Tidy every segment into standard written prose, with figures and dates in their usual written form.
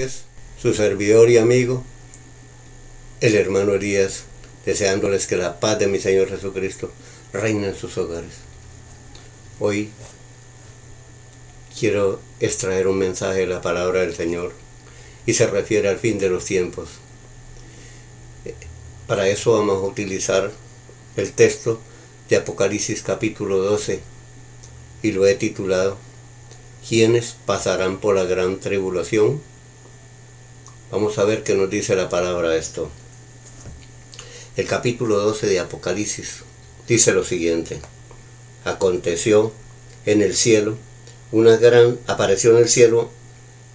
ustedes, su servidor y amigo, el hermano Elías, deseándoles que la paz de mi Señor Jesucristo reine en sus hogares. Hoy quiero extraer un mensaje de la palabra del Señor y se refiere al fin de los tiempos. Para eso vamos a utilizar el texto de Apocalipsis capítulo 12 y lo he titulado ¿Quiénes pasarán por la gran tribulación? Vamos a ver qué nos dice la palabra de esto. El capítulo 12 de Apocalipsis dice lo siguiente: aconteció en el cielo apareció en el cielo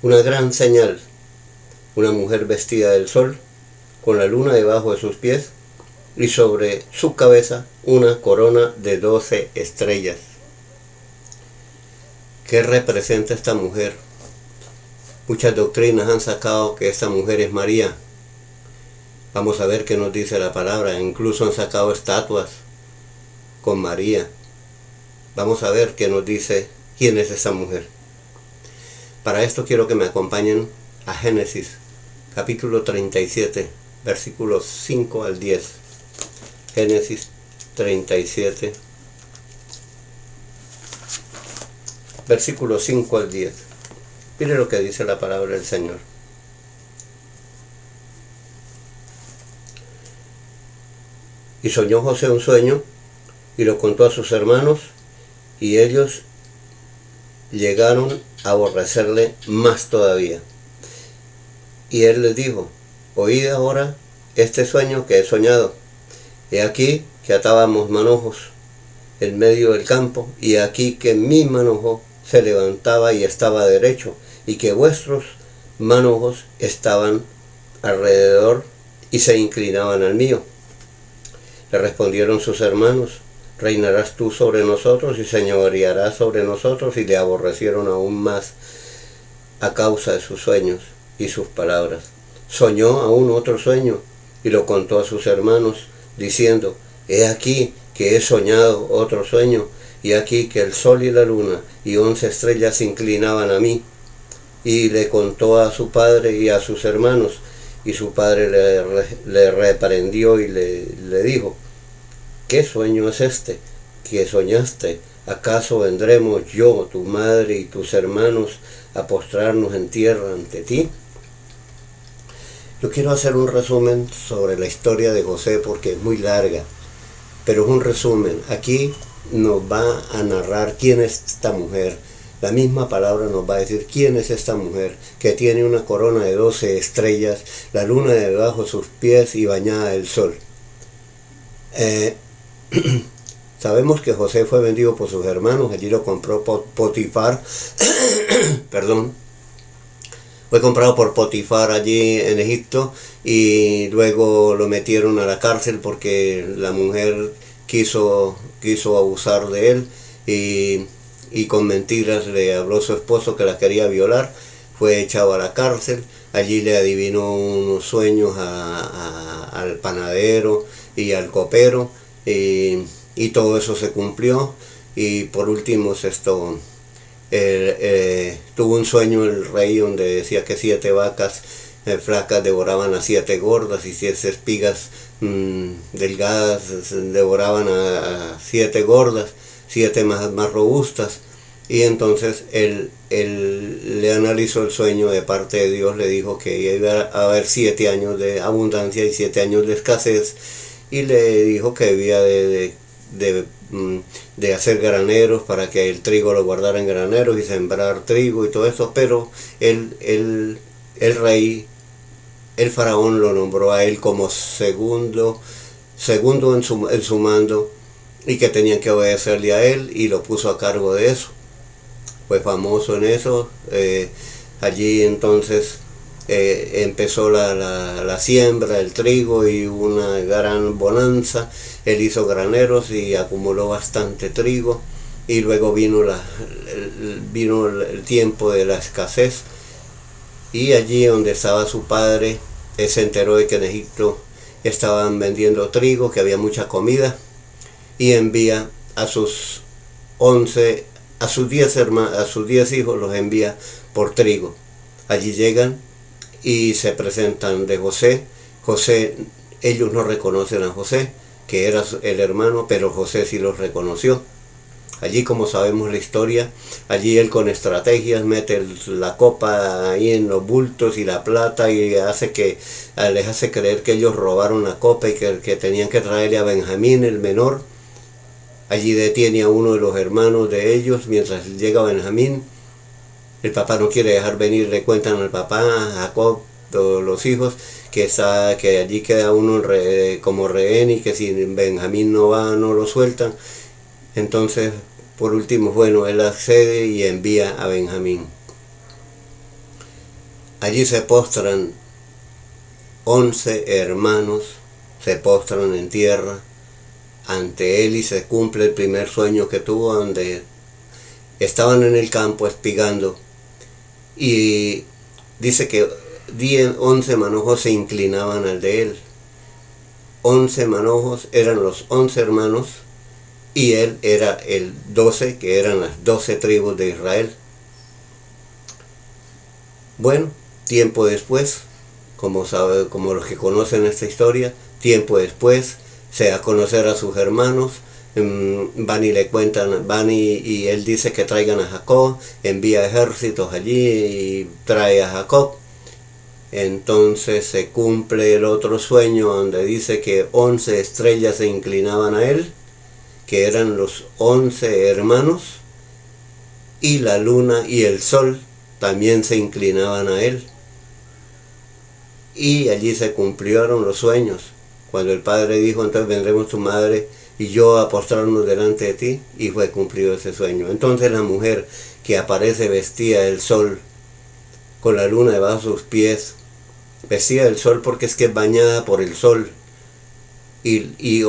una gran señal, una mujer vestida del sol, con la luna debajo de sus pies, y sobre su cabeza una corona de 12 estrellas. ¿Qué representa esta mujer? Muchas doctrinas han sacado que esta mujer es María. Vamos a ver qué nos dice la palabra. Incluso han sacado estatuas con María. Vamos a ver qué nos dice quién es esa mujer. Para esto quiero que me acompañen a Génesis, capítulo 37, versículos 5 al 10. Génesis 37, versículos 5 al 10. Mire lo que dice la palabra del Señor. Y soñó José un sueño, y lo contó a sus hermanos, y ellos llegaron a aborrecerle más todavía. Y él les dijo: oíd ahora este sueño que he soñado. He aquí que atábamos manojos en medio del campo, y aquí que mi manojo se levantaba y estaba derecho, y que vuestros manojos estaban alrededor y se inclinaban al mío. Le respondieron sus hermanos: reinarás tú sobre nosotros y señorearás sobre nosotros. Y le aborrecieron aún más a causa de sus sueños y sus palabras. Soñó aún otro sueño y lo contó a sus hermanos, diciendo: he aquí que he soñado otro sueño, y aquí que el sol y la luna y 11 estrellas se inclinaban a mí. Y le contó a su padre y a sus hermanos, y su padre le reprendió y le dijo: ¿qué sueño es este que soñaste? ¿Acaso vendremos yo, tu madre y tus hermanos a postrarnos en tierra ante ti? Yo quiero hacer un resumen sobre la historia de José porque es muy larga, pero es un resumen. Aquí nos va a narrar quién es esta mujer. La misma palabra nos va a decir quién es esta mujer, que tiene una corona de 12 estrellas, la luna debajo de sus pies y bañada del sol. Sabemos que José fue vendido por sus hermanos. Allí lo compró Potifar. Perdón. Fue comprado por Potifar allí en Egipto, y luego lo metieron a la cárcel porque la mujer quiso abusar de él, y con mentiras le habló a su esposo que la quería violar. Fue echado a la cárcel. Allí le adivinó unos sueños al panadero y al copero, y todo eso se cumplió. Y por último tuvo un sueño el rey donde decía que 7 vacas flacas devoraban a 7 gordas, y 7 espigas delgadas devoraban a 7 gordas, 7 más robustas. Y entonces él le analizó el sueño de parte de Dios. Le dijo que iba a haber 7 años de abundancia y 7 años de escasez, y le dijo que debía de hacer graneros para que el trigo lo guardara en graneros y sembrar trigo y todo eso. Pero el rey, el faraón, lo nombró a él como segundo en su mando, y que tenían que obedecerle a él, y lo puso a cargo de eso. Fue famoso en eso. Allí entonces empezó la siembra del trigo y una gran bonanza. Él hizo graneros y acumuló bastante trigo, y luego vino el tiempo de la escasez, y allí donde estaba su padre, él se enteró de que en Egipto estaban vendiendo trigo, que había mucha comida, y envía a sus 10 hijos, los envía por trigo. Allí llegan y se presentan de José. José, ellos no reconocen a José, que era el hermano, pero José sí los reconoció. Allí, como sabemos la historia, allí él con estrategias mete la copa ahí en los bultos y la plata y les hace creer que ellos robaron la copa y que tenían que traerle a Benjamín, el menor. Allí detiene a uno de los hermanos de ellos mientras llega Benjamín. El papá no quiere dejar venir, le cuentan al papá, a Jacob, todos los hijos, que allí queda uno como rehén y que si Benjamín no va, no lo sueltan. Entonces, por último, bueno, él accede y envía a Benjamín. Allí se postran 11 hermanos, se postran en tierra ante él y se cumple el primer sueño que tuvo, donde estaban en el campo espigando y dice que 11 manojos se inclinaban al de él. 11 manojos eran los 11 hermanos y él era el 12, que eran las 12 tribus de Israel. Bueno, tiempo después, como los que conocen esta historia, tiempo después se da a conocer a sus hermanos, van y le cuentan, y él dice que traigan a Jacob, envía ejércitos allí y trae a Jacob. Entonces se cumple el otro sueño donde dice que 11 estrellas se inclinaban a él, que eran los 11 hermanos, y la luna y el sol también se inclinaban a él. Y allí se cumplieron los sueños. Cuando el padre dijo, entonces vendremos tu madre y yo a postrarnos delante de ti, y fue cumplido ese sueño. Entonces la mujer que aparece vestida del sol, con la luna debajo de sus pies, vestida del sol porque es que es bañada por el sol, y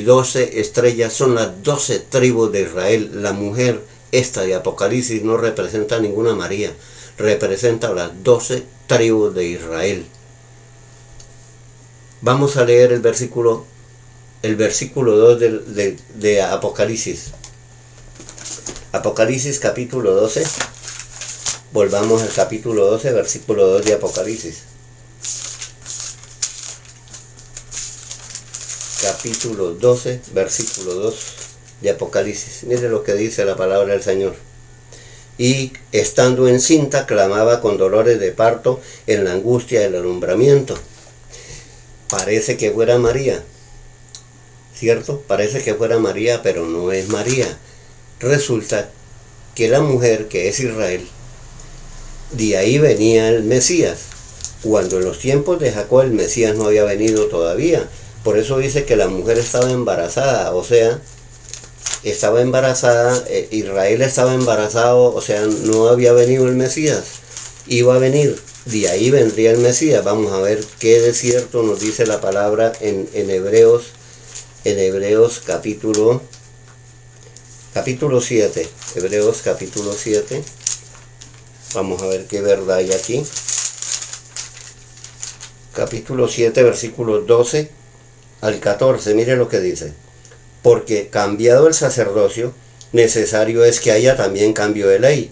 12 estrellas son las 12 tribus de Israel. La mujer esta de Apocalipsis no representa a ninguna María, representa a las 12 tribus de Israel. Vamos a leer el versículo 2 de Apocalipsis. Apocalipsis capítulo 12. Volvamos al capítulo 12, versículo 2 de Apocalipsis. Capítulo 12, versículo 2 de Apocalipsis. Mire lo que dice la palabra del Señor. Y estando encinta clamaba con dolores de parto en la angustia del alumbramiento. Parece que fuera María, ¿cierto? Parece que fuera María, pero no es María. Resulta que la mujer, que es Israel, de ahí venía el Mesías. Cuando en los tiempos de Jacob el Mesías no había venido todavía. Por eso dice que la mujer estaba embarazada, o sea, estaba embarazada, Israel estaba embarazado, o sea, no había venido el Mesías, iba a venir, de ahí vendría el Mesías. Vamos a ver qué de cierto nos dice la palabra en Hebreos capítulo 7, Hebreos capítulo 7, vamos a ver qué verdad hay aquí. Capítulo 7, versículos 12 al 14, mire lo que dice. Porque cambiado el sacerdocio, necesario es que haya también cambio de ley.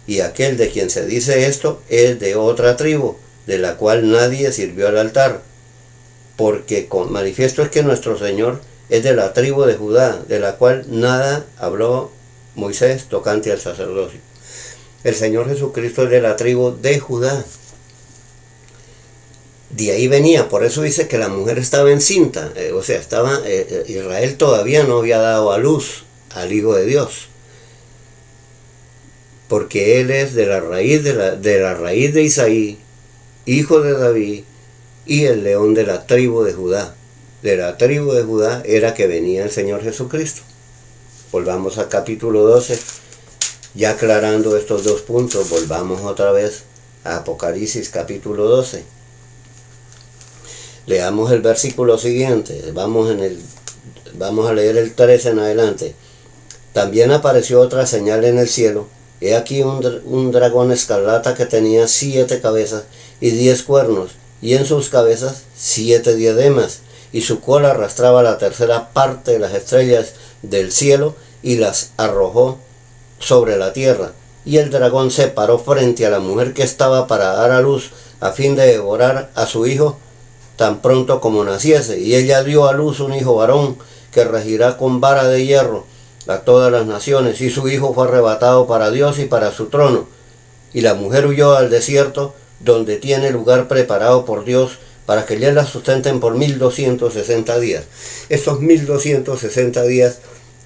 Y aquel de quien se dice esto es de otra tribu, de la cual nadie sirvió al altar. Porque con manifiesto es que nuestro Señor es de la tribu de Judá, de la cual nada habló Moisés tocante al sacerdocio. El Señor Jesucristo es de la tribu de Judá. De ahí venía, por eso dice que la mujer estaba encinta, o sea, Israel todavía no había dado a luz al Hijo de Dios, porque él es de la raíz de Isaí, hijo de David, y el león de la tribu de Judá. De la tribu de Judá era que venía el Señor Jesucristo. Volvamos al capítulo 12, ya aclarando estos dos puntos, volvamos otra vez a Apocalipsis capítulo 12. Leamos el versículo siguiente, vamos a leer el 13 en adelante. También apareció otra señal en el cielo. He aquí un dragón escarlata que tenía 7 cabezas y 10 cuernos, y en sus cabezas 7 diademas, y su cola arrastraba la tercera parte de las estrellas del cielo y las arrojó sobre la tierra. Y el dragón se paró frente a la mujer que estaba para dar a luz a fin de devorar a su hijo tan pronto como naciese. Y ella dio a luz un hijo varón, que regirá con vara de hierro a todas las naciones, y su hijo fue arrebatado para Dios y para su trono. Y la mujer huyó al desierto, donde tiene lugar preparado por Dios, para que ya la sustenten por 1260 días. Esos 1260 días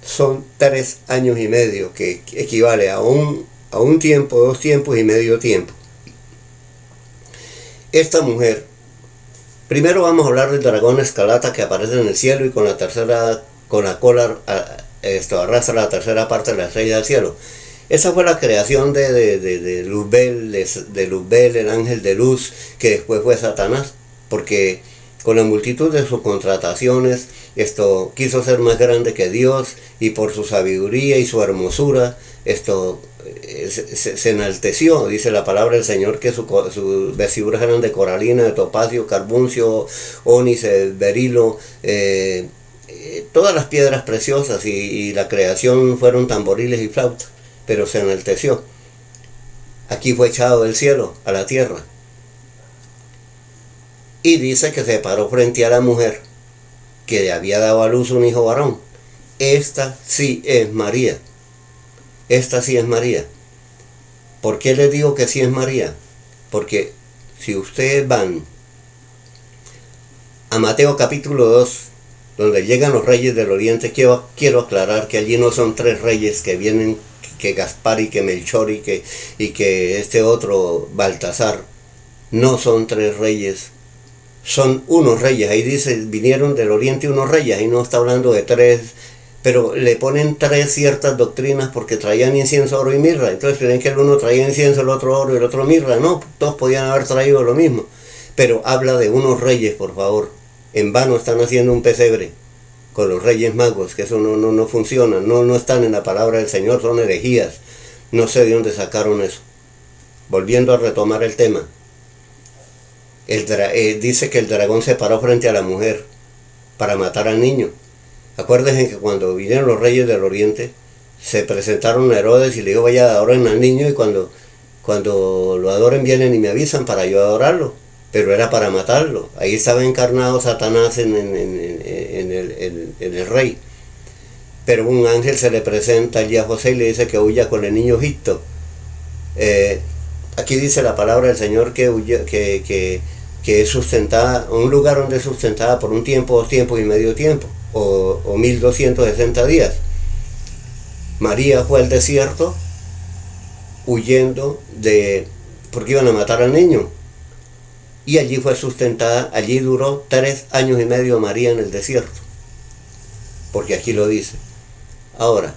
son 3 años y medio, que equivale a un tiempo, 2 tiempos y medio tiempo. Esta mujer, primero vamos a hablar del dragón escarlata que aparece en el cielo y con la cola arrastra la tercera parte de la estrella del cielo. Esa fue la creación de Luzbel, el ángel de luz, que después fue Satanás, porque con la multitud de sus contrataciones, quiso ser más grande que Dios, y por su sabiduría y su hermosura, se enalteció. Dice la palabra del Señor que sus vestiduras eran de coralina, de topacio, carbuncio, ónice, berilo, todas las piedras preciosas, y la creación fueron tamboriles y flautas, pero se enalteció. Aquí fue echado del cielo a la tierra. Y dice que se paró frente a la mujer que le había dado a luz un hijo varón. Esta sí es María. Esta sí es María. ¿Por qué les digo que sí es María? Porque si ustedes van a Mateo capítulo 2, donde llegan los reyes del oriente, quiero aclarar que allí no son 3 reyes que vienen, que Gaspar y que Melchor y que este otro Baltasar. No son 3 reyes, son unos reyes. Ahí dice, vinieron del oriente unos reyes, ahí no está hablando de 3, pero le ponen 3 ciertas doctrinas porque traían incienso, oro y mirra. Entonces creen que el uno traía incienso, el otro oro y el otro mirra. No, todos podían haber traído lo mismo, pero habla de unos reyes, por favor. En vano están haciendo un pesebre con los reyes magos, que eso no funciona, no están en la palabra del Señor, son herejías. No sé de dónde sacaron eso. Volviendo a retomar el tema, dice que el dragón se paró frente a la mujer para matar al niño. Acuérdense que cuando vinieron los reyes del oriente, se presentaron a Herodes y le dijo, vaya, adoren al niño, y cuando lo adoren vienen y me avisan para yo adorarlo. Pero era para matarlo. Ahí estaba encarnado Satanás en el rey. Pero un ángel se le presenta allí a José y le dice que huya con el niño Egipto. Aquí dice la palabra del Señor que es sustentada, un lugar donde es sustentada por un tiempo, 2 tiempos y medio tiempo, o 1260 días. María fue al desierto huyendo porque iban a matar al niño. Y allí fue sustentada, allí duró 3 años y medio María en el desierto, porque aquí lo dice. Ahora,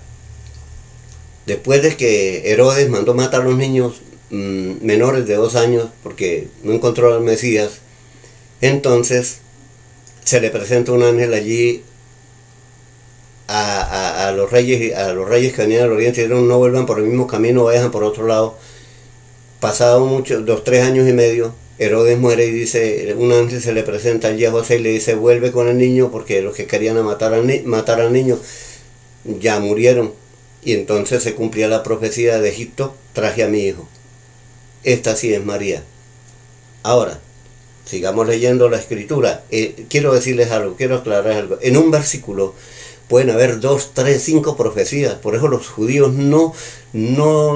después de que Herodes mandó matar a los niños menores de 2 años, porque no encontró al Mesías, entonces se le presenta un ángel allí a los reyes que venían del oriente, y dijeron, no vuelvan por el mismo camino, vayan por otro lado. Pasado 3 años y medio, Herodes muere, y dice, un ángel se le presenta allí a José y le dice, vuelve con el niño, porque los que querían matar al niño ya murieron. Y entonces se cumplía la profecía de Egipto, traje a mi hijo. Esta sí es María. Ahora, sigamos leyendo la escritura. Quiero decirles algo, quiero aclarar algo. En un versículo pueden haber 2, 3, 5 profecías. Por eso los judíos no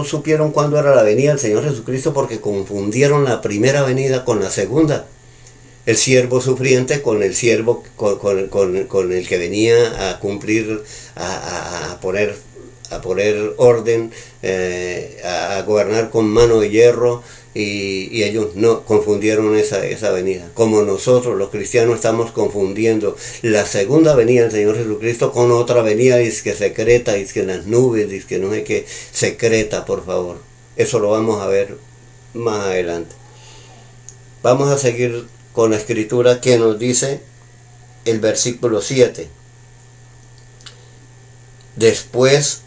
supieron cuándo era la venida del Señor Jesucristo, porque confundieron la primera venida con la segunda. El siervo sufriente con el siervo, con el que venía a cumplir, a poner orden, a gobernar con mano de hierro, y ellos no confundieron esa venida. Como nosotros los cristianos estamos confundiendo la segunda venida del Señor Jesucristo con otra venida, que secreta, que en las nubes, que no sé qué, secreta, por favor. Eso lo vamos a ver más adelante. Vamos a seguir con la escritura que nos dice el versículo 7. Después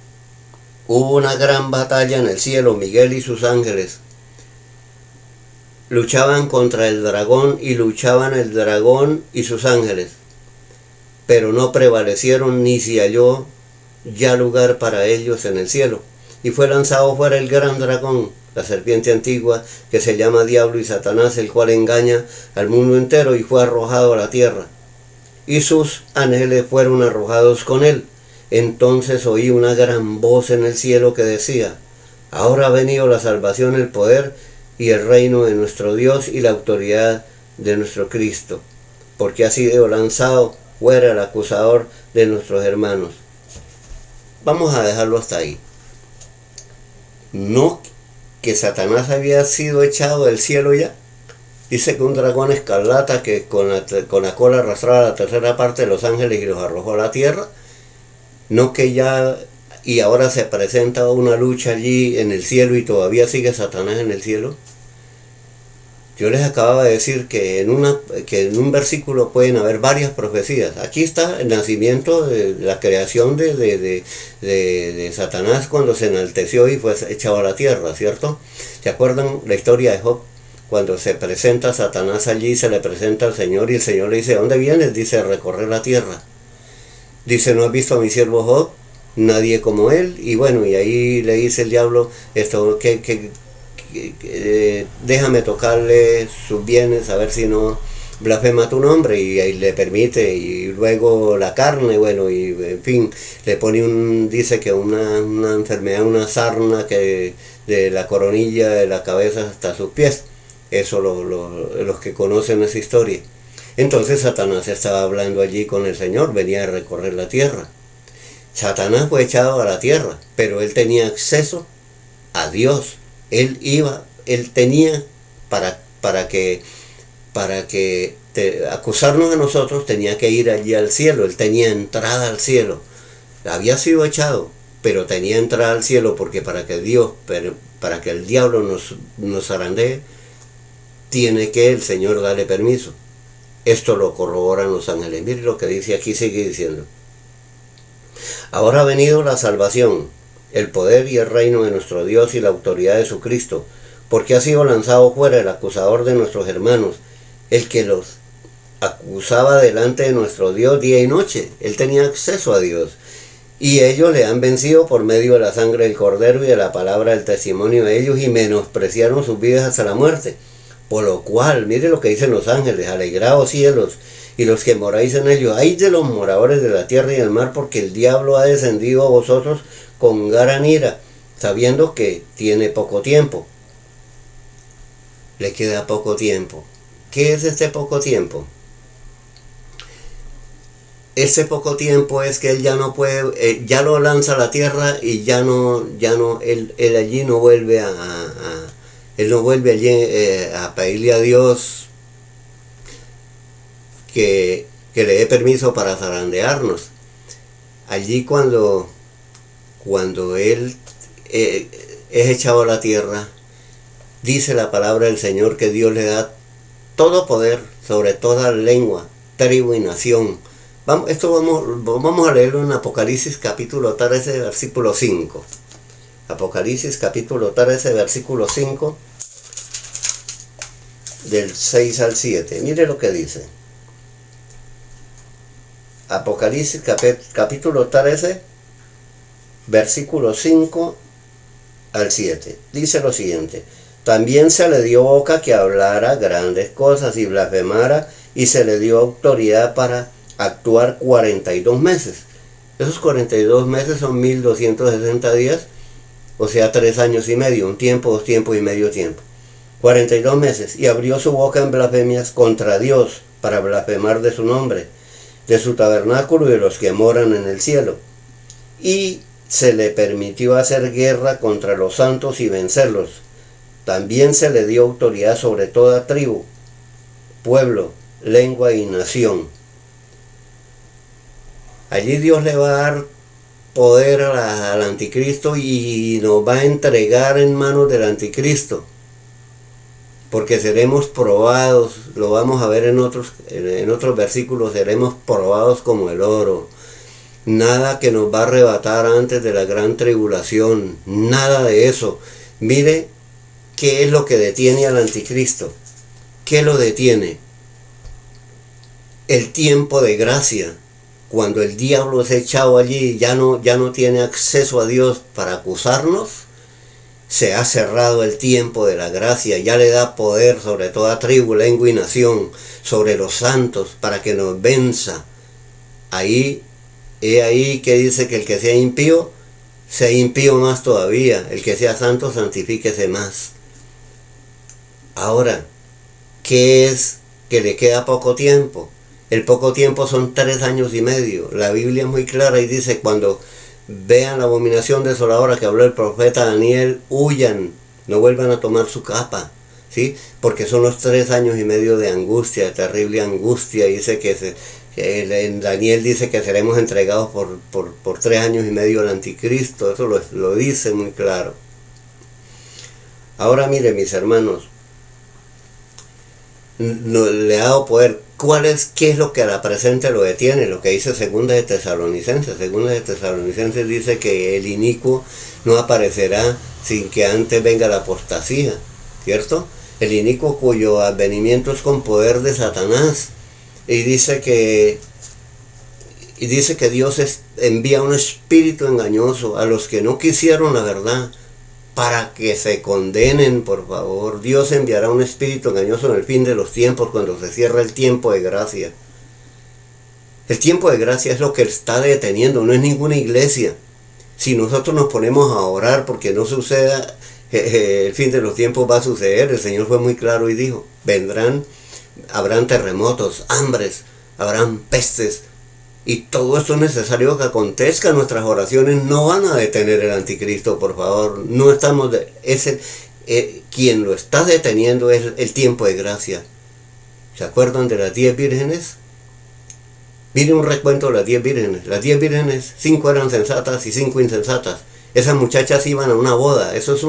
hubo una gran batalla en el cielo. Miguel y sus ángeles luchaban contra el dragón, y luchaban el dragón y sus ángeles, pero no prevalecieron, ni se halló ya lugar para ellos en el cielo. Y fue lanzado fuera el gran dragón, la serpiente antigua, que se llama Diablo y Satanás, el cual engaña al mundo entero, y fue arrojado a la tierra. Y sus ángeles fueron arrojados con él. Entonces oí una gran voz en el cielo que decía: ahora ha venido la salvación, el poder y el reino de nuestro Dios y la autoridad de nuestro Cristo, porque ha sido lanzado fuera el acusador de nuestros hermanos. Vamos a dejarlo hasta ahí. No que Satanás había sido echado del cielo ya. Dice que un dragón escarlata que con la cola arrastraba la tercera parte de los ángeles y los arrojó a la tierra. No que ya, y ahora se presenta una lucha allí en el cielo y todavía sigue Satanás en el cielo. Yo les acababa de decir que en un versículo pueden haber varias profecías. Aquí está el nacimiento de la creación de Satanás cuando se enalteció y fue echado a la tierra, ¿cierto? ¿Se acuerdan la historia de Job? Cuando se presenta Satanás allí, se le presenta al Señor y el Señor le dice: ¿dónde vienes? Dice: recorrer la tierra. Dice: ¿no has visto a mi siervo Job? Nadie como él. Y bueno, y ahí le dice el diablo esto, déjame tocarle sus bienes a ver si no blasfema tu nombre, y ahí le permite. Y luego la carne, bueno, y en fin, le pone dice que una enfermedad, una sarna que de la coronilla de la cabeza hasta sus pies. Eso los que conocen esa historia. Entonces Satanás estaba hablando allí con el Señor, venía a recorrer la tierra. Satanás fue echado a la tierra, pero él tenía acceso a Dios. Él tenía para que acusarnos a nosotros, tenía que ir allí al cielo. Él tenía entrada al cielo. Había sido echado, pero tenía entrada al cielo, porque para que el diablo nos zarandee, tiene que el Señor darle permiso. Esto lo corroboran los ángeles. Mire lo que dice aquí, sigue diciendo: ahora ha venido la salvación, el poder y el reino de nuestro Dios y la autoridad de su Cristo, porque ha sido lanzado fuera el acusador de nuestros hermanos, el que los acusaba delante de nuestro Dios día y noche. Él tenía acceso a Dios, y ellos le han vencido por medio de la sangre del Cordero y de la palabra del testimonio de ellos, y menospreciaron sus vidas hasta la muerte. Por lo cual, mire lo que dicen los ángeles: alegraos cielos y los que moráis en ellos, ay de los moradores de la tierra y del mar, porque el diablo ha descendido a vosotros con gran ira, sabiendo que tiene poco tiempo. Le queda poco tiempo. ¿Qué es este poco tiempo? Ese poco tiempo es que él ya no puede, ya lo lanza a la tierra, y él allí no vuelve él no vuelve allí a pedirle a Dios que le dé permiso para zarandearnos. Allí cuando él es echado a la tierra, dice la palabra del Señor que Dios le da todo poder sobre toda lengua, tribu y nación. Vamos a leerlo en Apocalipsis capítulo 13, versículo 5. Apocalipsis capítulo 13, versículo 5, del 6 al 7. Mire lo que dice. Apocalipsis capítulo 13, versículo 5 al 7. Dice lo siguiente: también se le dio boca que hablara grandes cosas y blasfemara, y se le dio autoridad para actuar 42 meses. Esos 42 meses son 1260 días, o sea 3 años y medio, un tiempo, 2 tiempos y medio tiempo. 42 meses, y abrió su boca en blasfemias contra Dios, para blasfemar de su nombre, de su tabernáculo y de los que moran en el cielo. Y se le permitió hacer guerra contra los santos y vencerlos. También se le dio autoridad sobre toda tribu, pueblo, lengua y nación. Allí Dios le va a dar poder al anticristo, y nos va a entregar en manos del anticristo, porque seremos probados. Lo vamos a ver en otros versículos. Seremos probados como el oro. Nada que nos va a arrebatar antes de la gran tribulación, nada de eso. Mire qué es lo que detiene al anticristo. ¿Qué lo detiene? El tiempo de gracia. Cuando el diablo es echado allí, ya no tiene acceso a Dios para acusarnos. se ha cerrado el tiempo de la gracia, ya le da poder sobre toda tribu, lengua y nación, sobre los santos, para que nos venza. Ahí que dice que el que sea impío más todavía, el que sea santo, santifíquese más. Ahora, ¿qué es que le queda poco tiempo? El poco tiempo son 3 años y medio. La Biblia es muy clara y dice, cuando vean la abominación desoladora que habló el profeta Daniel, huyan, no vuelvan a tomar su capa, ¿sí? Porque son los 3 años y medio de angustia, de terrible angustia. Dice en Daniel dice que seremos entregados por 3 años y medio al anticristo. Eso lo dice muy claro. Ahora mire, mis hermanos, le ha dado poder. ¿Qué es lo que a la presente lo detiene? Lo que dice Segunda de Tesalonicenses. Segunda de Tesalonicenses dice que el inicuo no aparecerá sin que antes venga la apostasía, ¿cierto? El inicuo cuyo advenimiento es con poder de Satanás. Y dice que Dios envía un espíritu engañoso a los que no quisieron la verdad, para que se condenen, por favor. Dios enviará un espíritu engañoso en el fin de los tiempos, cuando se cierra el tiempo de gracia. El tiempo de gracia es lo que está deteniendo, no es ninguna iglesia. Si nosotros nos ponemos a orar porque no suceda, el fin de los tiempos va a suceder. El Señor fue muy claro y dijo, habrán terremotos, hambres, habrán pestes, y todo esto es necesario que acontezca. Nuestras oraciones no van a detener el anticristo, por favor. No estamos quien lo está deteniendo es el tiempo de gracia. ¿Se acuerdan de las 10 vírgenes? Mire un recuento de las 10 vírgenes. Las 10 vírgenes, 5 eran sensatas y 5 insensatas. Esas muchachas iban a una boda. Eso es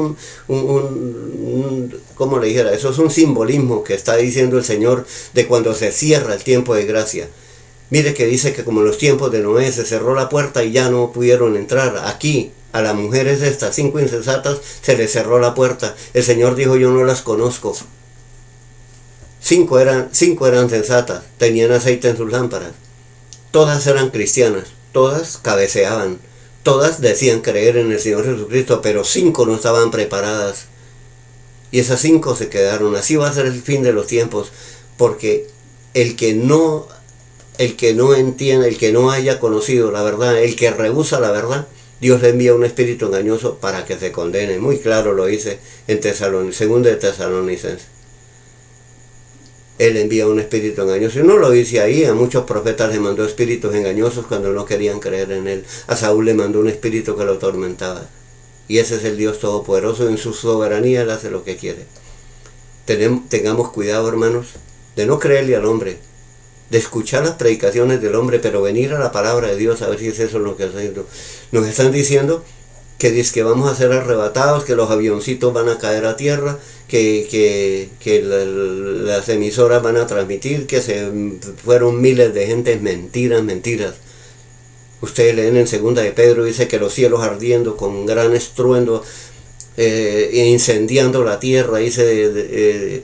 ¿cómo le dijera? Eso es un simbolismo que está diciendo el Señor de cuando se cierra el tiempo de gracia. Mire que dice que como en los tiempos de Noé se cerró la puerta y ya no pudieron entrar. Aquí, a las mujeres de estas 5 insensatas, se les cerró la puerta. El Señor dijo, yo no las conozco. 5 eran sensatas, tenían aceite en sus lámparas. Todas eran cristianas, todas cabeceaban, todas decían creer en el Señor Jesucristo, pero 5 no estaban preparadas. Y esas 5 se quedaron. Así va a ser el fin de los tiempos, porque el que no entiende, el que no haya conocido la verdad, el que rehúsa la verdad, Dios le envía un espíritu engañoso para que se condene. Muy claro lo dice en Segunda de Tesalonicenses. Él envía un espíritu engañoso. Y no lo dice ahí. A muchos profetas le mandó espíritus engañosos cuando no querían creer en él. A Saúl le mandó un espíritu que lo atormentaba. Y ese es el Dios Todopoderoso. En su soberanía él hace lo que quiere. Tengamos cuidado, hermanos, de no creerle al hombre, de escuchar las predicaciones del hombre, pero venir a la palabra de Dios a ver si es eso lo que nos están diciendo. Que vamos a ser arrebatados, que los avioncitos van a caer a tierra, que las emisoras van a transmitir, que se fueron miles de gentes. Mentiras. Ustedes leen en Segunda de Pedro, dice que los cielos ardiendo con gran estruendo, incendiando la tierra, dice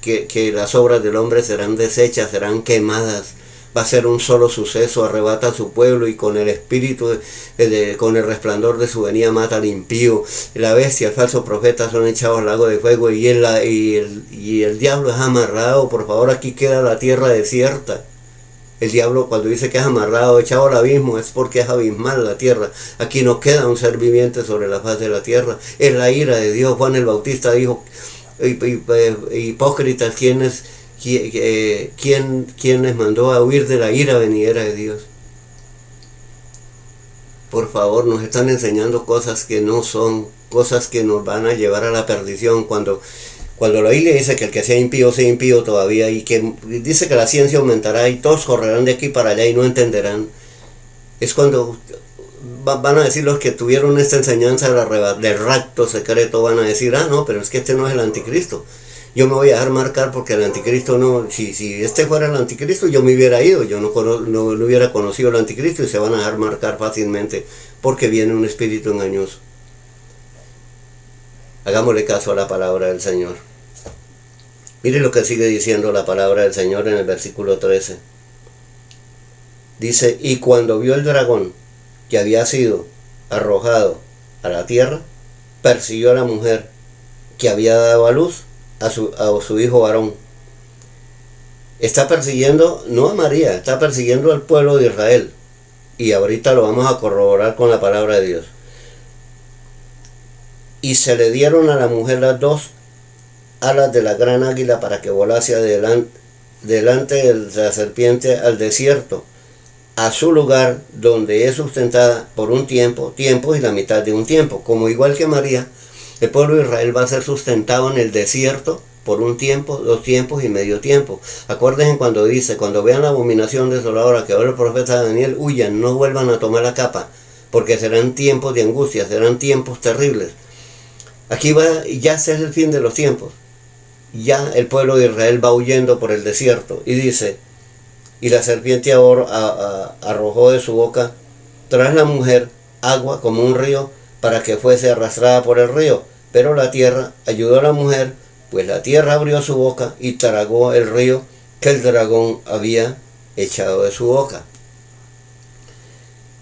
que las obras del hombre serán deshechas, serán quemadas. Va a ser un solo suceso, arrebata a su pueblo y con el espíritu, con el resplandor de su venida mata al impío. La bestia, el falso profeta son echados al lago de fuego y el diablo es amarrado. Por favor, aquí queda la tierra desierta. El diablo, cuando dice que es amarrado, echado al abismo, es porque es abismal la tierra. Aquí no queda un ser viviente sobre la faz de la tierra. Es la ira de Dios. Juan el Bautista dijo, hipócritas, ¿quién les mandó a huir de la ira venidera de Dios? Por favor, nos están enseñando cosas que no son, cosas que nos van a llevar a la perdición. Cuando la Biblia dice que el que sea impío todavía, y que dice que la ciencia aumentará y todos correrán de aquí para allá y no entenderán, es cuando van a decir los que tuvieron esta enseñanza del rapto secreto, van a decir, no, pero es que este no es el anticristo. Yo me voy a dejar marcar porque el anticristo no, si este fuera el anticristo yo me hubiera ido, yo no hubiera conocido el anticristo, y se van a dejar marcar fácilmente porque viene un espíritu engañoso. Hagámosle caso a la palabra del Señor. Mire lo que sigue diciendo la palabra del Señor en el versículo 13. Dice, y cuando vio el dragón que había sido arrojado a la tierra, persiguió a la mujer que había dado a luz a su hijo varón. Está persiguiendo, no a María, está persiguiendo al pueblo de Israel. Y ahorita lo vamos a corroborar con la palabra de Dios. Y se le dieron a la mujer las dos alas de la gran águila para que volase delante de la serpiente al desierto, a su lugar donde es sustentada por un tiempo y la mitad de un tiempo. Como igual que María, el pueblo de Israel va a ser sustentado en el desierto por un tiempo, 2 tiempos y medio tiempo. Acuérdense cuando dice, cuando vean la abominación desoladora que ahora el profeta Daniel, huyan, no vuelvan a tomar la capa, porque serán tiempos de angustia, serán tiempos terribles. Aquí ya es el fin de los tiempos. Ya el pueblo de Israel va huyendo por el desierto. Y dice, y la serpiente arrojó de su boca tras la mujer agua como un río para que fuese arrastrada por el río. Pero la tierra ayudó a la mujer, pues la tierra abrió su boca y tragó el río que el dragón había echado de su boca.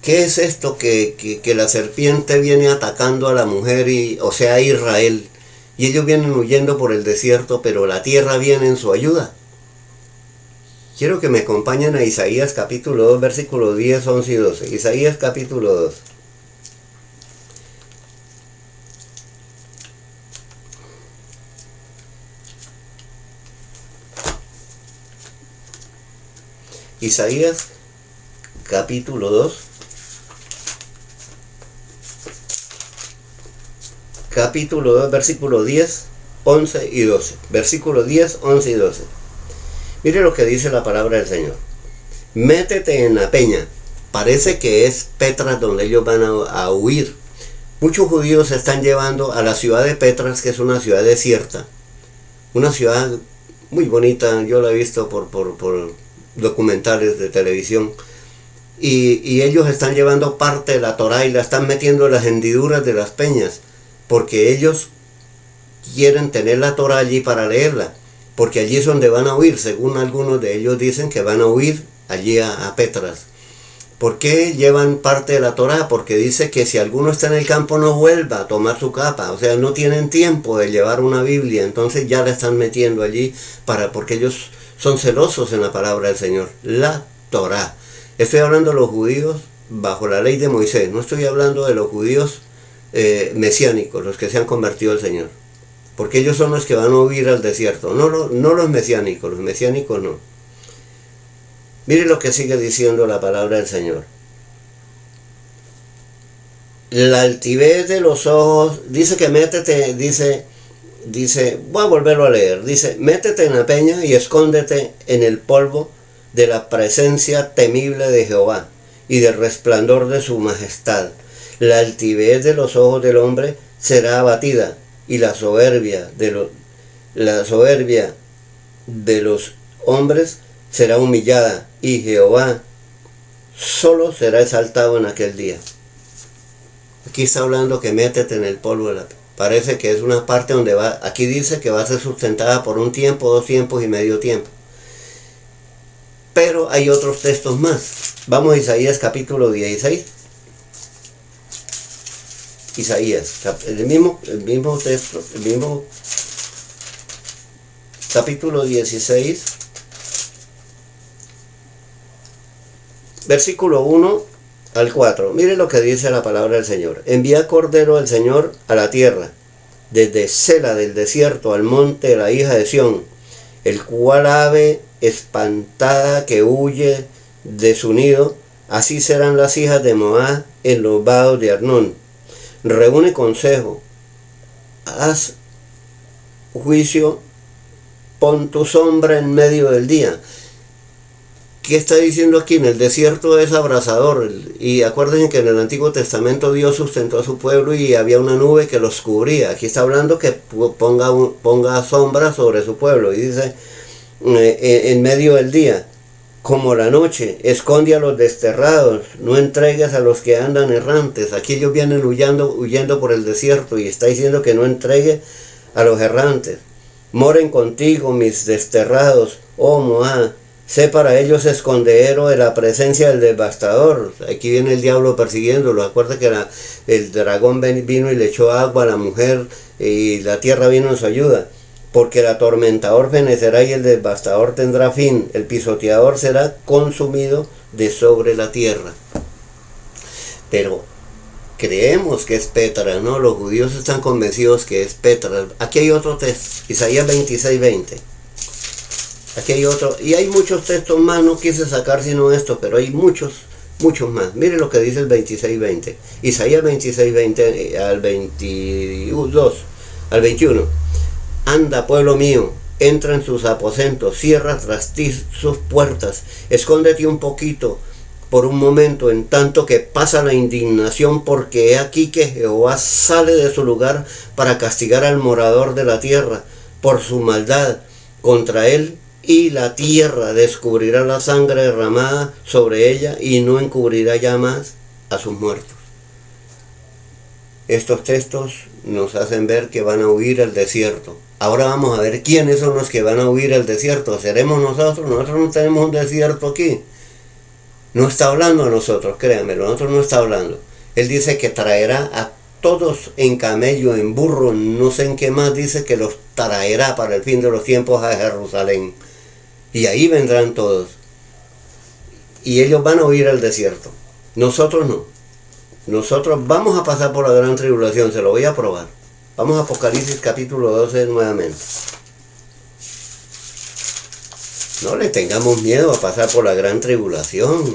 ¿Qué es esto que la serpiente viene atacando a la mujer, o sea, a Israel? Y ellos vienen huyendo por el desierto, pero la tierra viene en su ayuda. Quiero que me acompañen a Isaías capítulo 2, versículos 10, 11 y 12. Isaías capítulo 2. Isaías capítulo 2. Capítulo 2, versículo 10, 11 y 12. Versículo 10, 11 y 12. Mire lo que dice la palabra del Señor. Métete en la peña. Parece que es Petras donde ellos van a huir. Muchos judíos se están llevando a la ciudad de Petras, que es una ciudad desierta. Una ciudad muy bonita, yo la he visto por documentales de televisión. Y ellos están llevando parte de la Torá y la están metiendo en las hendiduras de las peñas, porque ellos quieren tener la Torá allí para leerla, porque allí es donde van a huir. Según algunos de ellos dicen que van a huir allí a Petras. ¿Por qué llevan parte de la Torá? Porque dice que si alguno está en el campo no vuelva a tomar su capa, o sea, no tienen tiempo de llevar una Biblia, entonces ya la están metiendo allí porque ellos son celosos en la palabra del Señor, la Torá. Estoy hablando de los judíos bajo la ley de Moisés, no estoy hablando de los judíos mesiánicos, los que se han convertido al Señor, porque ellos son los que van a huir al desierto, no los mesiánicos no. Mire lo que sigue diciendo la palabra del Señor. La altivez de los ojos, dice que métete, dice, voy a volverlo a leer, dice, métete en la peña y escóndete en el polvo de la presencia temible de Jehová y del resplandor de su majestad. La altivez de los ojos del hombre será abatida, y la soberbia de los hombres será humillada, y Jehová solo será exaltado en aquel día. Aquí está hablando que métete en el polvo de la... Parece que es una parte donde va... Aquí dice que va a ser sustentada por un tiempo, 2 tiempos y medio tiempo. Pero hay otros textos más. Vamos a Isaías capítulo 16. Isaías, el mismo texto, el mismo capítulo 16, versículo 1 al 4. Mire lo que dice la palabra del Señor. Envía cordero del Señor a la tierra, desde Sela del desierto al monte de la hija de Sión, el cual ave espantada que huye de su nido, así serán las hijas de Moab en los vados de Arnón. Reúne consejo, haz juicio, pon tu sombra en medio del día. ¿Qué está diciendo aquí? En el desierto es abrasador. Y acuérdense que en el Antiguo Testamento Dios sustentó a su pueblo y había una nube que los cubría. Aquí está hablando que ponga sombra sobre su pueblo. Y dice, en medio del día, como la noche, esconde a los desterrados, no entregues a los que andan errantes. Aquí ellos vienen huyendo por el desierto y está diciendo que no entregue a los errantes. Moren contigo mis desterrados, oh Moab, Sé para ellos escondedero de la presencia del devastador. Aquí viene el diablo persiguiéndolo. Acuerda que el dragón vino y le echó agua a la mujer y la tierra vino en su ayuda. Porque el atormentador fenecerá y el devastador tendrá fin. El pisoteador será consumido de sobre la tierra. Pero creemos que es Petra, ¿no? Los judíos están convencidos que es Petra. Aquí hay otro texto, Isaías 26:20. Aquí hay otro, y hay muchos textos más, no quise sacar sino esto, pero hay muchos más. Mire lo que dice el 26:20. Isaías 26:20 al 22, al 21. Anda, pueblo mío, entra en sus aposentos, cierra tras ti sus puertas, escóndete un poquito por un momento, en tanto que pasa la indignación, porque he aquí que Jehová sale de su lugar para castigar al morador de la tierra por su maldad contra él, y la tierra descubrirá la sangre derramada sobre ella y no encubrirá ya más a sus muertos. Estos textos nos hacen ver que van a huir al desierto. Ahora vamos a ver quiénes son los que van a huir al desierto. ¿Seremos nosotros? Nosotros no tenemos un desierto aquí. No está hablando a nosotros, créanmelo, nosotros no está hablando. Él dice que traerá a todos en camello, en burro, no sé en qué más, dice que los traerá para el fin de los tiempos a Jerusalén. Y ahí vendrán todos. Y ellos van a huir al desierto. Nosotros no. Nosotros vamos a pasar por la gran tribulación, se lo voy a probar. Vamos a Apocalipsis capítulo 12 nuevamente. No le tengamos miedo a pasar por la gran tribulación.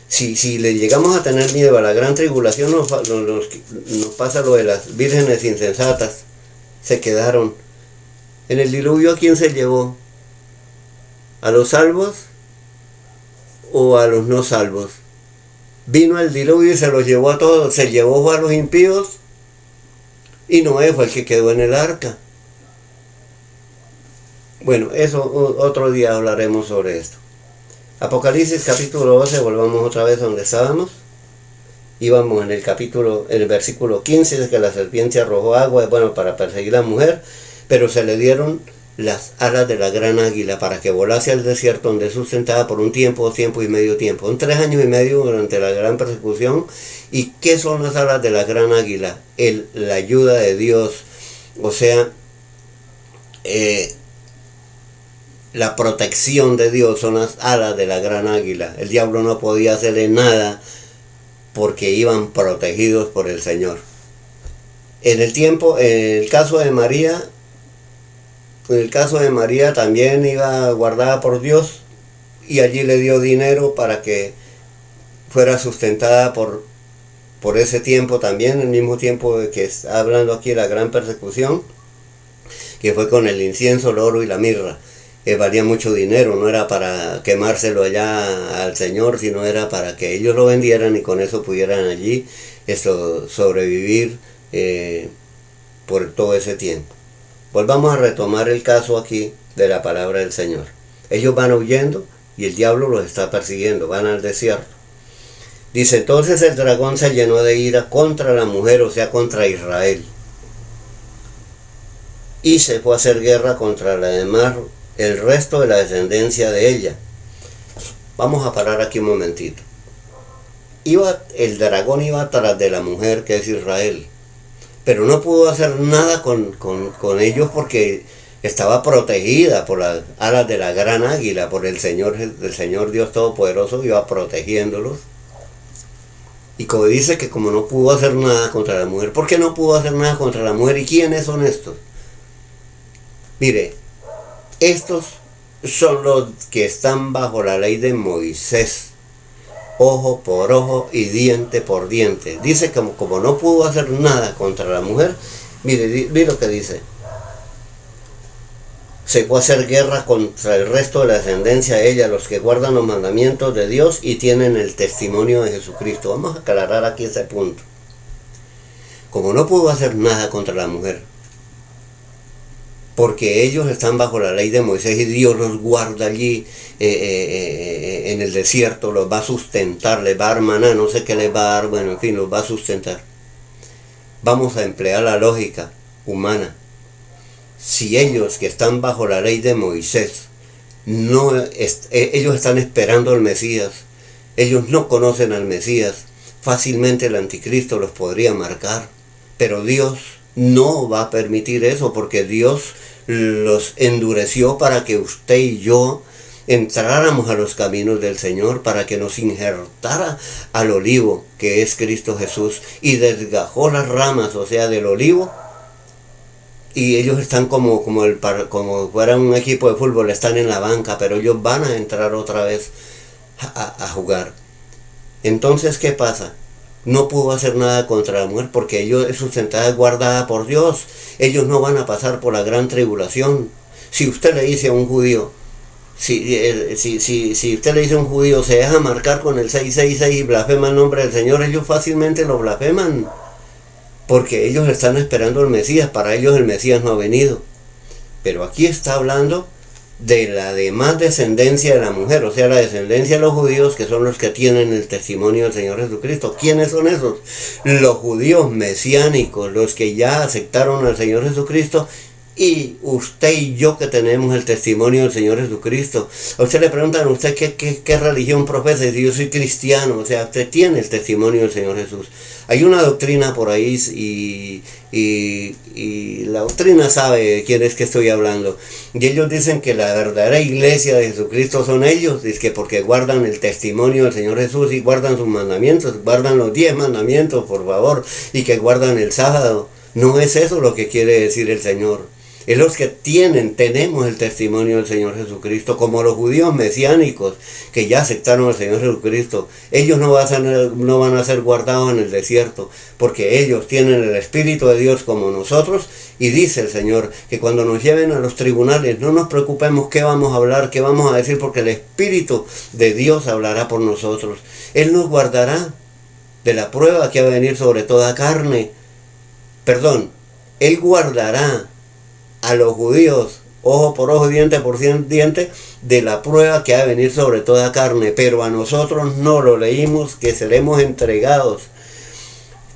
Si le llegamos a tener miedo a la gran tribulación, nos pasa lo de las vírgenes insensatas. Se quedaron. En el diluvio, ¿a quién se llevó? ¿A los salvos o a los no salvos? Vino el diluvio y se los llevó a todos. Se llevó a los impíos y Noé fue el que quedó en el arca. Bueno, eso otro día hablaremos sobre esto. Apocalipsis capítulo 12, volvamos otra vez donde estábamos. Íbamos en el versículo 15, de que la serpiente arrojó agua, bueno, para perseguir a la mujer, pero se le dieron las alas de la gran águila para que volase al desierto, donde es sustentada por un tiempo, 2 tiempos y medio tiempo. Son 3 años y medio durante la gran persecución. ¿Y qué son las alas de la gran águila? La ayuda de Dios, o sea, la protección de Dios son las alas de la gran águila. El diablo no podía hacerle nada porque iban protegidos por el Señor. En el caso de María también iba guardada por Dios, y allí le dio dinero para que fuera sustentada por ese tiempo también, el mismo tiempo de que está hablando aquí la gran persecución, que fue con el incienso, el oro y la mirra. Valía mucho dinero, no era para quemárselo allá al Señor, sino era para que ellos lo vendieran y con eso pudieran allí sobrevivir por todo ese tiempo. Volvamos a retomar el caso aquí de la palabra del Señor. Ellos van huyendo y el diablo los está persiguiendo, van al desierto. Dice, entonces el dragón se llenó de ira contra la mujer, o sea, contra Israel, y se fue a hacer guerra contra el resto de la descendencia de ella. Vamos a parar aquí un momentito. El dragón iba tras de la mujer, que es Israel, pero no pudo hacer nada con ellos porque estaba protegida por las alas de la gran águila, por el Señor Dios Todopoderoso, iba protegiéndolos. Y como dice que como no pudo hacer nada contra la mujer, ¿por qué no pudo hacer nada contra la mujer? ¿Y quiénes son estos? Mire, estos son los que están bajo la ley de Moisés, ojo por ojo y diente por diente. Dice que como no pudo hacer nada contra la mujer, mire lo que dice. Se fue a hacer guerra contra el resto de la descendencia de ella, los que guardan los mandamientos de Dios y tienen el testimonio de Jesucristo. Vamos a aclarar aquí ese punto. Como no pudo hacer nada contra la mujer, porque ellos están bajo la ley de Moisés y Dios los guarda allí en el desierto, los va a sustentar, les va a dar maná, no sé qué les va a dar, bueno, en fin, los va a sustentar. Vamos a emplear la lógica humana. Si ellos que están bajo la ley de Moisés ellos están esperando al Mesías. Ellos no conocen al Mesías. Fácilmente el anticristo los podría marcar. Pero Dios no va a permitir eso, porque Dios los endureció para que usted y yo entráramos a los caminos del Señor, para que nos injertara al olivo, que es Cristo Jesús, y desgajó las ramas, o sea, del olivo. Y ellos están como fuera un equipo de fútbol, están en la banca, pero ellos van a entrar otra vez a jugar. Entonces, ¿qué pasa? No pudo hacer nada contra la mujer, porque su sentada es guardada por Dios. Ellos no van a pasar por la gran tribulación. Si usted le dice a un judío, si usted le dice a un judío, se deja marcar con el 666 y blasfema el nombre del Señor, ellos fácilmente lo blasfeman, porque ellos están esperando al Mesías. Para ellos el Mesías no ha venido. Pero aquí está hablando de la demás descendencia de la mujer, o sea, la descendencia de los judíos, que son los que tienen el testimonio del Señor Jesucristo. ¿Quiénes son esos? Los judíos mesiánicos, los que ya aceptaron al Señor Jesucristo, y usted y yo que tenemos el testimonio del Señor Jesucristo. A usted le preguntan, ¿usted qué religión profesa? Y dice, yo soy cristiano. O sea, usted tiene el testimonio del Señor Jesús. Hay una doctrina por ahí y la doctrina sabe de quién es que estoy hablando. Y ellos dicen que la verdadera iglesia de Jesucristo son ellos, es que porque guardan el testimonio del Señor Jesús y guardan sus mandamientos, guardan los 10 mandamientos, por favor, y que guardan el sábado. No es eso lo que quiere decir el Señor. Es los que tenemos el testimonio del Señor Jesucristo, como los judíos mesiánicos que ya aceptaron al Señor Jesucristo. Ellos no van a ser guardados en el desierto, porque ellos tienen el Espíritu de Dios como nosotros. Y dice el Señor que cuando nos lleven a los tribunales no nos preocupemos qué vamos a hablar, qué vamos a decir, porque el Espíritu de Dios hablará por nosotros. Él nos guardará de la prueba que ha de venir sobre toda carne. Él guardará a los judíos, ojo por ojo, diente por diente, de la prueba que ha de venir sobre toda carne, pero a nosotros no. Lo leímos, que seremos entregados.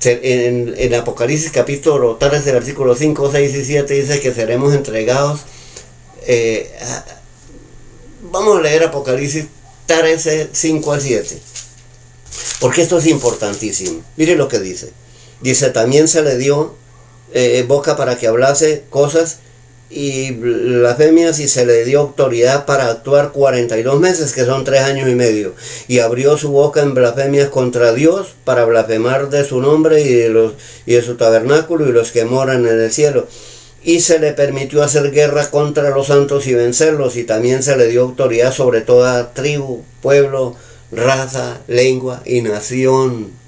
En Apocalipsis capítulo 13, versículos 5, 6 y 7 dice que seremos entregados. Vamos a leer Apocalipsis 13, 5 al 7, porque esto es importantísimo. Mire lo que dice. Dice, también se le dio boca para que hablase cosas y blasfemias, y se le dio autoridad para actuar 42 meses, que son 3 años y medio, y abrió su boca en blasfemias contra Dios, para blasfemar de su nombre y de su tabernáculo y los que moran en el cielo. Y se le permitió hacer guerra contra los santos y vencerlos, y también se le dio autoridad sobre toda tribu, pueblo, raza, lengua y nación.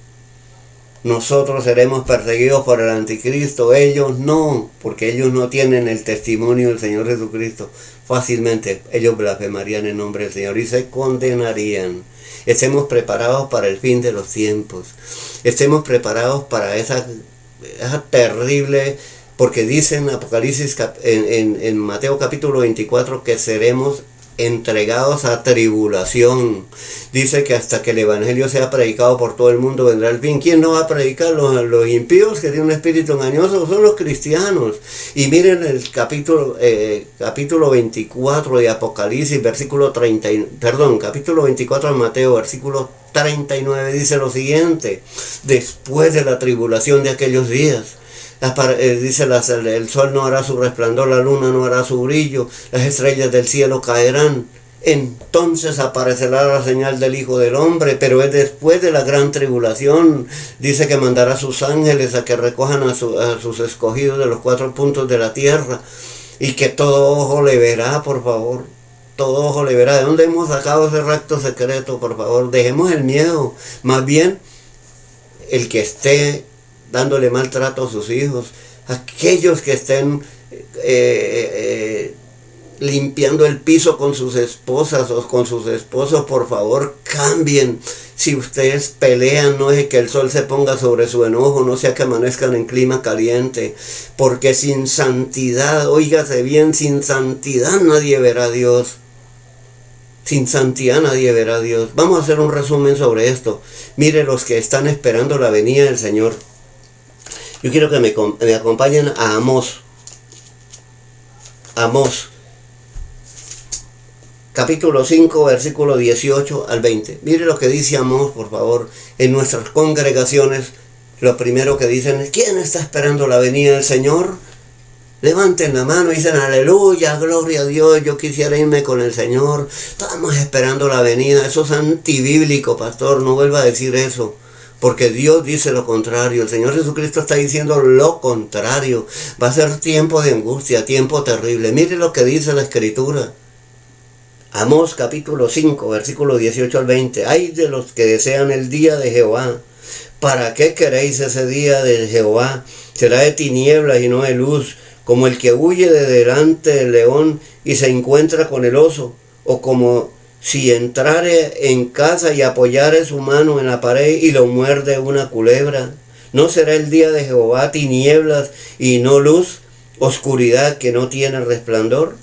Nosotros seremos perseguidos por el anticristo, ellos no, porque ellos no tienen el testimonio del Señor Jesucristo. Fácilmente ellos blasfemarían en nombre del Señor y se condenarían. Estemos preparados para el fin de los tiempos. Estemos preparados para esa terrible, porque dice en Apocalipsis, en Mateo capítulo 24, que seremos entregados a tribulación. Dice que hasta que el evangelio sea predicado por todo el mundo vendrá el fin. ¿Quién no va a predicar? Los impíos que tienen un espíritu engañoso son los cristianos. Y miren el capítulo 24 de Apocalipsis, capítulo 24 de Mateo, versículo 39, dice lo siguiente: después de la tribulación de aquellos días, dice, el sol no hará su resplandor, la luna no hará su brillo, las estrellas del cielo caerán. Entonces aparecerá la señal del Hijo del Hombre, pero es después de la gran tribulación. Dice que mandará a sus ángeles a que recojan a sus escogidos de los 4 puntos de la tierra, y que todo ojo le verá, por favor. Todo ojo le verá. ¿De dónde hemos sacado ese rapto secreto? Por favor, dejemos el miedo. Más bien, el que esté dándole maltrato a sus hijos, aquellos que estén limpiando el piso con sus esposas o con sus esposos, por favor, cambien. Si ustedes pelean, no es que el sol se ponga sobre su enojo, no sea que amanezcan en clima caliente, porque sin santidad, óigase bien, sin santidad nadie verá a Dios. Sin santidad nadie verá a Dios. Vamos a hacer un resumen sobre esto. Mire, los que están esperando la venida del Señor. Yo quiero que me acompañen a Amós. Amós. capítulo 5, versículo 18 al 20. Mire lo que dice Amós, por favor. En nuestras congregaciones, lo primero que dicen es: ¿quién está esperando la venida del Señor? Levanten la mano y dicen: aleluya, gloria a Dios, yo quisiera irme con el Señor. Estamos esperando la venida. Eso es antibíblico, pastor, no vuelva a decir eso. Porque Dios dice lo contrario. El Señor Jesucristo está diciendo lo contrario. Va a ser tiempo de angustia, tiempo terrible. Mire lo que dice la Escritura. Amós capítulo 5, versículo 18 al 20. Ay de los que desean el día de Jehová. ¿Para qué queréis ese día de Jehová? Será de tinieblas y no de luz, como el que huye de delante del león y se encuentra con el oso, o como si entrare en casa y apoyare su mano en la pared y lo muerde una culebra. ¿No será el día de Jehová tinieblas y no luz, oscuridad que no tiene resplandor?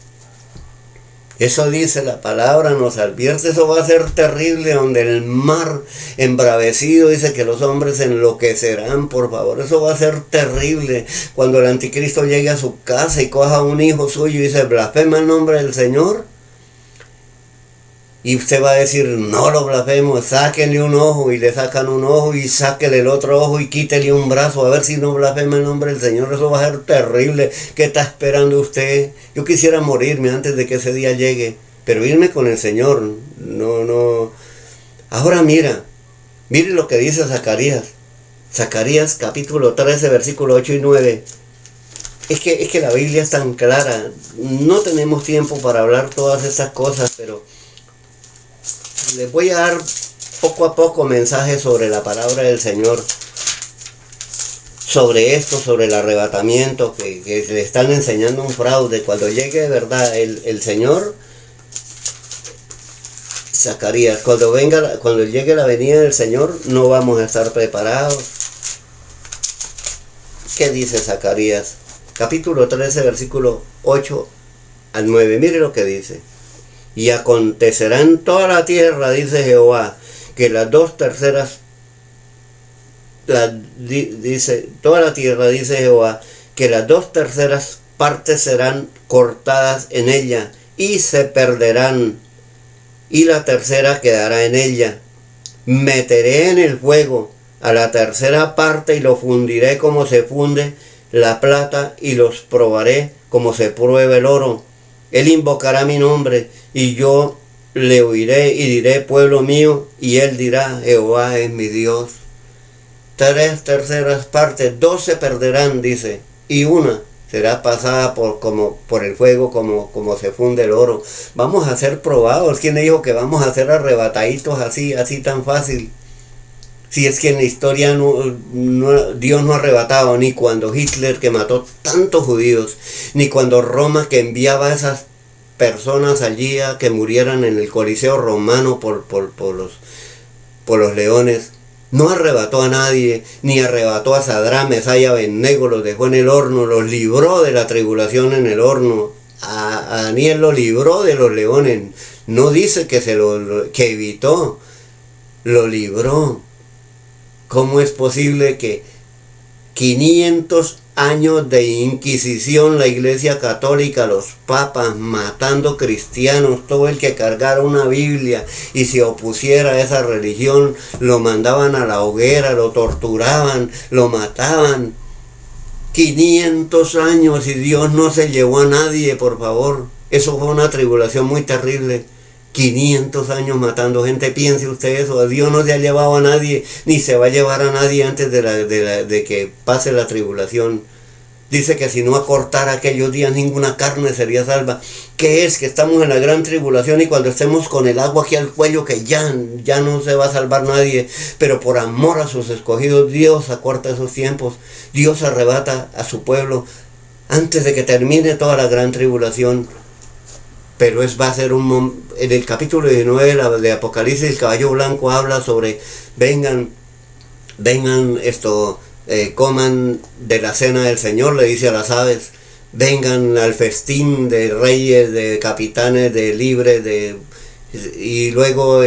Eso dice la palabra, nos advierte. Eso va a ser terrible, donde el mar embravecido dice que los hombres enloquecerán, por favor. Eso va a ser terrible cuando el anticristo llegue a su casa y coja a un hijo suyo y dice: blasfema el nombre del Señor. Y usted va a decir: no lo blasfemo, sáquenle un ojo, y le sacan un ojo, y sáquenle el otro ojo y quítele un brazo, a ver si no blasfema el nombre del Señor. Eso va a ser terrible. ¿Qué está esperando usted? Yo quisiera morirme antes de que ese día llegue, pero irme con el Señor. No. Ahora mire lo que dice Zacarías. Zacarías capítulo 13, versículo 8 y 9. Es que la Biblia es tan clara. No tenemos tiempo para hablar todas esas cosas, pero les voy a dar poco a poco mensajes sobre la palabra del Señor, sobre esto, sobre el arrebatamiento, que le están enseñando un fraude. Cuando llegue de verdad el Señor, Zacarías, cuando llegue la venida del Señor, no vamos a estar preparados. ¿Qué dice Zacarías? Capítulo 13, versículo 8 al 9. Mire lo que dice. Y acontecerá en toda la tierra, dice Jehová, que las 2/3, toda la tierra, dice Jehová, que las 2/3 partes serán cortadas en ella y se perderán, y la tercera quedará en ella. Meteré en el fuego a la tercera parte y lo fundiré como se funde la plata, y los probaré como se prueba el oro. Él invocará mi nombre, y yo le oiré y diré: pueblo mío, y él dirá: Jehová es mi Dios. 3/3 partes, 2 se perderán, dice, y una será pasada por el fuego como se funde el oro. Vamos a ser probados. ¿Quién dijo que vamos a ser arrebataditos así tan fácil? Si es que en la historia Dios no ha arrebatado, ni cuando Hitler, que mató tantos judíos, ni cuando Roma, que enviaba a esas personas allí a que murieran en el Coliseo romano por los leones. No arrebató a nadie, ni arrebató a Sadrán, Mesach y Abednego, los dejó en el horno, los libró de la tribulación en el horno. A Daniel lo libró de los leones. No dice que que evitó, lo libró. ¿Cómo es posible que 500 años de inquisición, la Iglesia Católica, los papas matando cristianos, todo el que cargara una Biblia y se opusiera a esa religión, lo mandaban a la hoguera, lo torturaban, lo mataban? 500 años y Dios no se llevó a nadie, por favor. Eso fue una tribulación muy terrible. 500 años matando gente. Piense usted eso. Dios no se ha llevado a nadie, ni se va a llevar a nadie antes de que pase la tribulación. Dice que si no acortara aquellos días, ninguna carne sería salva. ¿Qué es? Que estamos en la gran tribulación, y cuando estemos con el agua aquí al cuello, que ya no se va a salvar nadie. Pero por amor a sus escogidos, Dios acorta esos tiempos. Dios arrebata a su pueblo antes de que termine toda la gran tribulación. Pero va a ser en el capítulo 19 de Apocalipsis, el caballo blanco habla sobre: vengan coman de la cena del Señor, le dice a las aves. Vengan al festín de reyes, de capitanes, de libres, y luego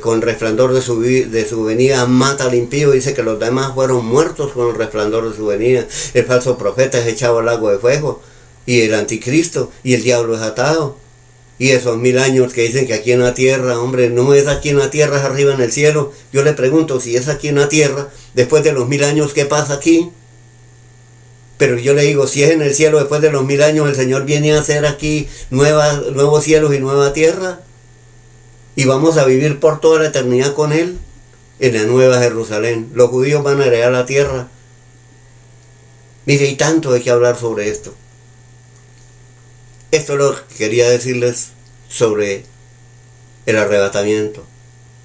con resplandor de su venida mata al impío. Dice que los demás fueron muertos con el resplandor de su venida. El falso profeta es echado al lago de fuego, y el anticristo y el diablo es atado. Y esos 1000 años que dicen que aquí en la tierra, hombre, no es aquí en la tierra, es arriba en el cielo. Yo le pregunto, si es aquí en la tierra, después de los 1000 años, ¿qué pasa aquí? Pero yo le digo, si es en el cielo, después de los 1000 años, el Señor viene a hacer aquí nuevos cielos y nueva tierra. Y vamos a vivir por toda la eternidad con Él en la nueva Jerusalén. Los judíos van a heredar la tierra. Mire, y tanto hay que hablar sobre esto. Esto es lo que quería decirles sobre el arrebatamiento.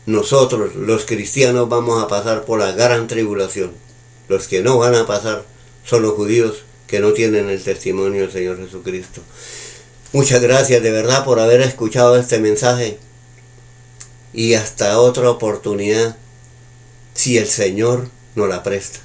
Nosotros, los cristianos, vamos a pasar por la gran tribulación. Los que no van a pasar son los judíos que no tienen el testimonio del Señor Jesucristo. Muchas gracias de verdad por haber escuchado este mensaje. Y hasta otra oportunidad, si el Señor nos la presta.